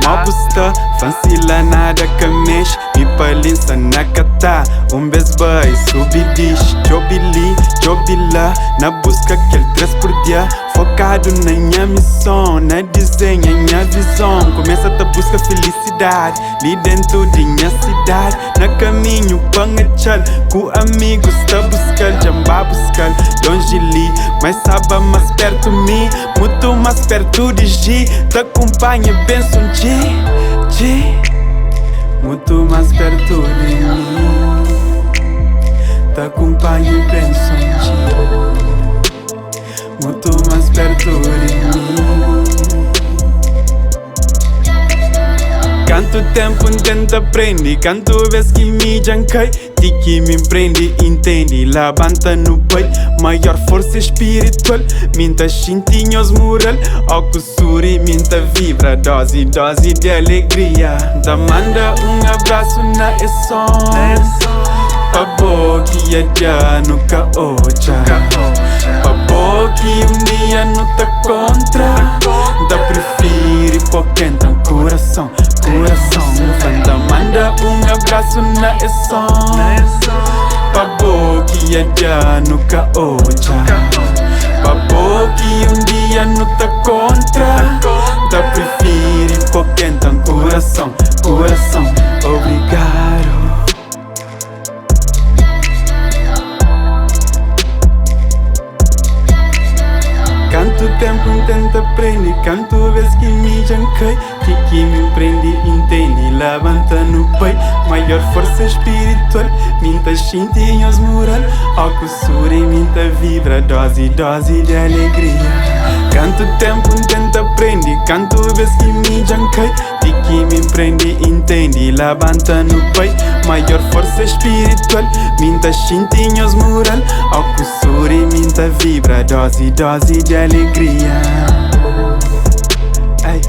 Uma busta, fancy lá nada que mexe. Me palinça na cata, beijo vai, subi dish. Jobili, na busca aquele 3 por dia. Focado na minha missão, na desenha minha visão. Começa a busca felicidade, ali dentro de minha cidade. Na caminho para achar, com amigos tá buscando, jamba buscar. Longe ali, mas sabe mais perto de mim. Muito mais perto de G, te acompanha, penso um G. Muito mais perto de mim, te acompanha, penso um G. Muito mais perto de mim. Quanto tempo tenta aprender, quanto vez que me janquei. Que me prende, entende, levanta no peito. Maior força espiritual, minta xintinhos moral. Ao que suri, minta vibra, dose de alegria. Da manda abraço na essão. Pa boki ya dia nunca oja. Pa boki dia não tá contra. Da prefere porque então coração. Fanta manda abraço na essão. Pa boki ya dia nunca oja. Pa boki dia não tá contra. Da prefere porque então coração. Obrigado. Quanto tempo tenta aprender, quanto vez que me janquei. Que me prende, entende, levanta no peito. Maior força espiritual, minta xintinhos moral. Ao que suri, minta vibra, dose de alegria. Quanto tempo tenta aprender, quanto vez que me janquei. Que me prende, entende, levanta no peito. Maior força espiritual, minta xintinhos moral. Ao que suri, minta vibra, dose de alegria. Ei.